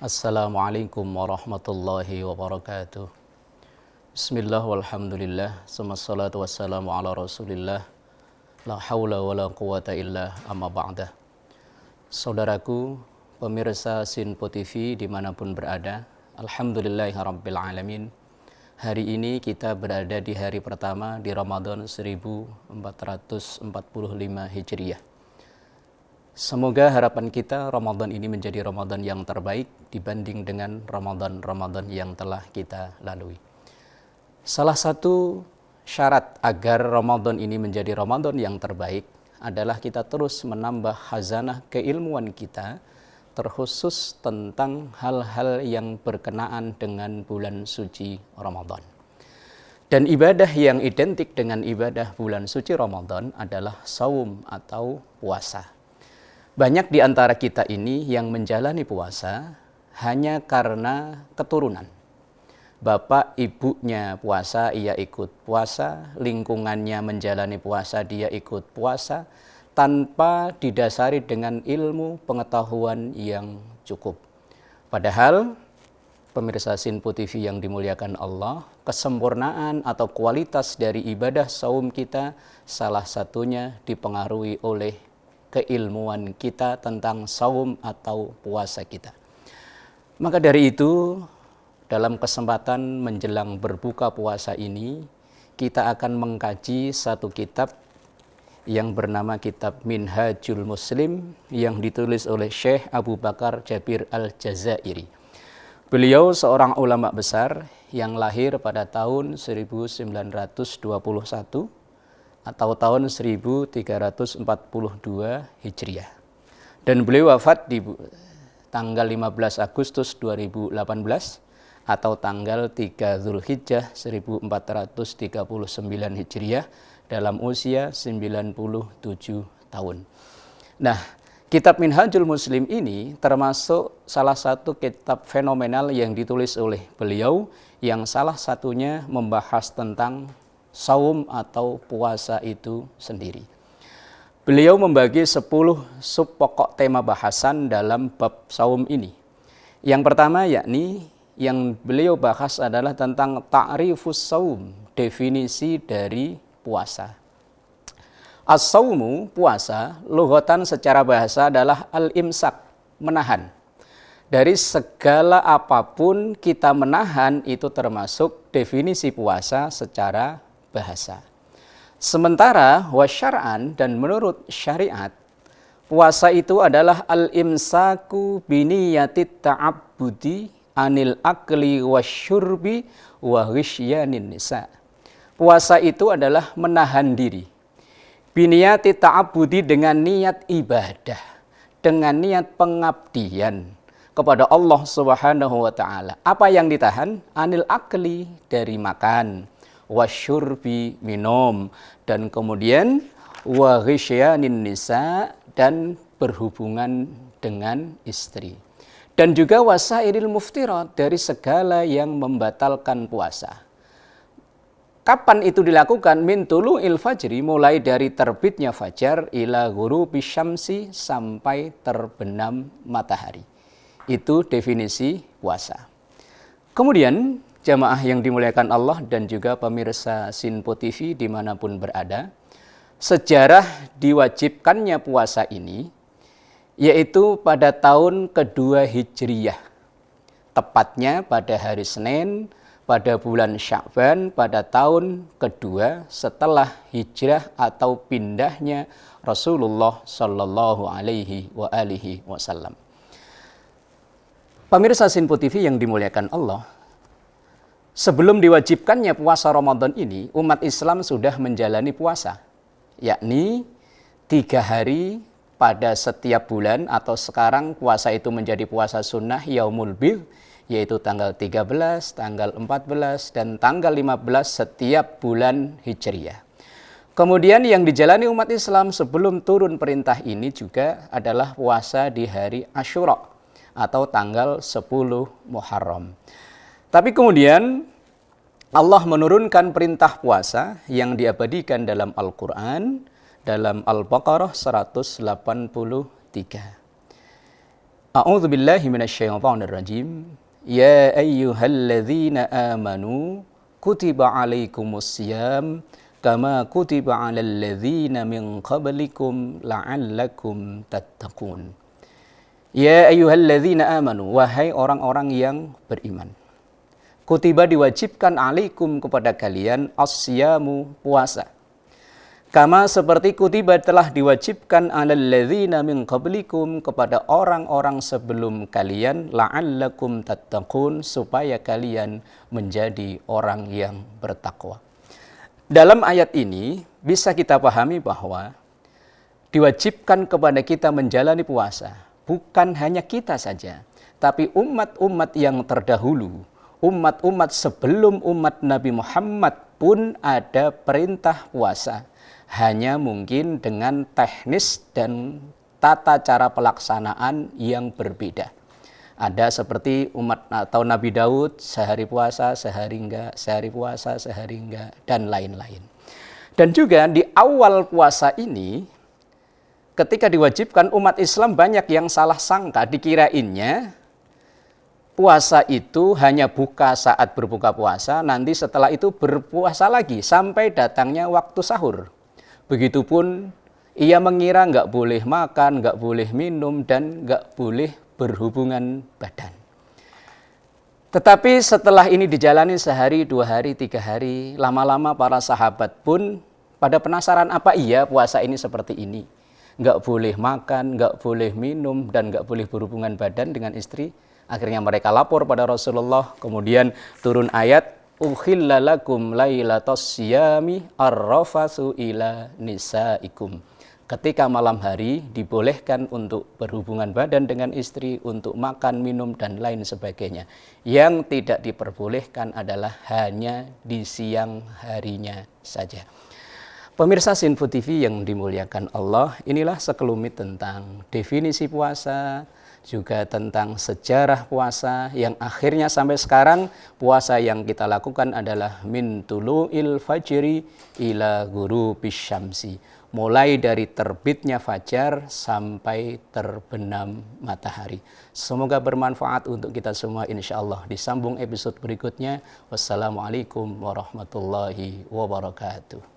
Assalamualaikum warahmatullahi wabarakatuh. Bismillah walhamdulillah, summassalatu wassalamu ala rasulillah, la hawla wa la quwata illa amma ba'dah. Saudaraku, pemirsa Sinpo TV dimanapun berada, alhamdulillahi rabbil alamin. Hari ini kita berada di hari pertama di Ramadan 1445 Hijriah. Semoga harapan kita Ramadan ini menjadi Ramadan yang terbaik dibanding dengan Ramadan-Ramadan yang telah kita lalui. Salah satu syarat agar Ramadan ini menjadi Ramadan yang terbaik adalah kita terus menambah khazanah keilmuan kita, terkhusus tentang hal-hal yang berkenaan dengan bulan suci Ramadan. Dan ibadah yang identik dengan ibadah bulan suci Ramadan adalah saum atau puasa. Banyak di antara kita ini yang menjalani puasa hanya karena keturunan. Bapak ibunya puasa, ia ikut puasa, lingkungannya menjalani puasa, dia ikut puasa, tanpa didasari dengan ilmu pengetahuan yang cukup. Padahal, pemirsa Sinpo TV yang dimuliakan Allah, kesempurnaan atau kualitas dari ibadah saum kita salah satunya dipengaruhi oleh keilmuan kita tentang saum atau puasa kita. Maka dari itu, dalam kesempatan menjelang berbuka puasa ini, kita akan mengkaji satu kitab yang bernama Kitab Minhajul Muslim yang ditulis oleh Syekh Abu Bakar Jabir Al-Jazairi. Beliau seorang ulama besar yang lahir pada tahun 1921 atau tahun 1342 Hijriah. Dan beliau wafat di tanggal 15 Agustus 2018 atau tanggal 3 Zulhijjah 1439 Hijriah dalam usia 97 tahun. Nah, kitab Minhajul Muslim ini termasuk salah satu kitab fenomenal yang ditulis oleh beliau yang salah satunya membahas tentang saum atau puasa itu sendiri. Beliau membagi 10 sub pokok tema bahasan dalam bab saum ini. Yang pertama yakni yang beliau bahas adalah tentang ta'rifus saum, definisi dari puasa. As-saumu, puasa, lughatan secara bahasa adalah al-imsak, menahan. Dari segala apapun kita menahan itu termasuk definisi puasa secara bahasa. Sementara wasyar'an dan menurut syariat, puasa itu adalah al-imsaku biniyatit ta'abbudi anil akli wasyurbi wa ghisyanin nisa. Puasa itu adalah menahan diri. Biniyatit ta'abbudi dengan niat ibadah, dengan niat pengabdian kepada Allah Subhanahu wa taala. Apa yang ditahan? Anil akli, dari makan, wasyurbi, minum, dan kemudian wa ghisyanin nisa, dan berhubungan dengan istri. Dan juga wasairil muftirat, dari segala yang membatalkan puasa. Kapan itu dilakukan? Min tulu'il fajri, mulai dari terbitnya fajar, ila ghurubi syamsi, sampai terbenam matahari. Itu definisi puasa. Kemudian jamaah yang dimuliakan Allah dan juga pemirsa Sinpo TV dimanapun berada, sejarah diwajibkannya puasa ini yaitu pada tahun kedua Hijriyah, tepatnya pada hari Senin pada bulan Sya'ban pada tahun kedua setelah hijrah atau pindahnya Rasulullah Shallallahu Alaihi Wasallam. Pemirsa Sinpo TV yang dimuliakan Allah, sebelum diwajibkannya puasa Ramadan ini, umat Islam sudah menjalani puasa, yakni 3 hari pada setiap bulan, atau sekarang puasa itu menjadi puasa sunnah Yaumul Bidh, yaitu tanggal 13, tanggal 14, dan tanggal 15 setiap bulan Hijriyah. Kemudian yang dijalani umat Islam sebelum turun perintah ini juga adalah puasa di hari Asyura atau tanggal 10 Muharram. Tapi kemudian Allah menurunkan perintah puasa yang diabadikan dalam Al-Quran dalam Al-Baqarah 183. A'udzu billahi minasyaitonir rajim. Ya ayyuhalladzina amanu kutiba alaikumusiyam kama kutiba alal ladzina min qablikum la'allakum tattaqun. Ya ayyuhalladzina amanu, wahai orang-orang yang beriman. Kutiba diwajibkan alaikum kepada kalian as-siyamu, puasa. Kama seperti kutiba telah diwajibkan alal ladzina min qablikum kepada orang-orang sebelum kalian la'allakum tattaqun, supaya kalian menjadi orang yang bertakwa. Dalam ayat ini bisa kita pahami bahwa diwajibkan kepada kita menjalani puasa bukan hanya kita saja, tapi umat-umat yang terdahulu, umat-umat sebelum umat Nabi Muhammad pun ada perintah puasa. Hanya mungkin dengan teknis dan tata cara pelaksanaan yang berbeda. Ada seperti umat atau Nabi Daud, sehari puasa, sehari enggak, sehari puasa, sehari enggak, dan lain-lain. Dan juga di awal puasa ini, ketika diwajibkan, umat Islam banyak yang salah sangka, dikirainnya puasa itu hanya buka saat berbuka puasa, nanti setelah itu berpuasa lagi sampai datangnya waktu sahur. Begitupun ia mengira nggak boleh makan, nggak boleh minum, dan nggak boleh berhubungan badan. Tetapi setelah ini dijalani sehari, 2 hari, 3 hari, lama-lama para sahabat pun pada penasaran, apa iya puasa ini seperti ini? Nggak boleh makan, nggak boleh minum, dan nggak boleh berhubungan badan dengan istri. Akhirnya mereka lapor pada Rasulullah, kemudian turun ayat, Uhilla lakum lailatas siyami arrafasu ila nisaikum. Ketika malam hari dibolehkan untuk berhubungan badan dengan istri, untuk makan, minum, dan lain sebagainya. Yang tidak diperbolehkan adalah hanya di siang harinya saja. Pemirsa Sinfo TV yang dimuliakan Allah, inilah sekelumit tentang definisi puasa, juga tentang sejarah puasa, yang akhirnya sampai sekarang puasa yang kita lakukan adalah min tulu'il fajri ila ghurubis syamsi, mulai dari terbitnya fajar sampai terbenam matahari. Semoga bermanfaat untuk kita semua, insyaallah. Disambung episode berikutnya. Wassalamualaikum warahmatullahi wabarakatuh.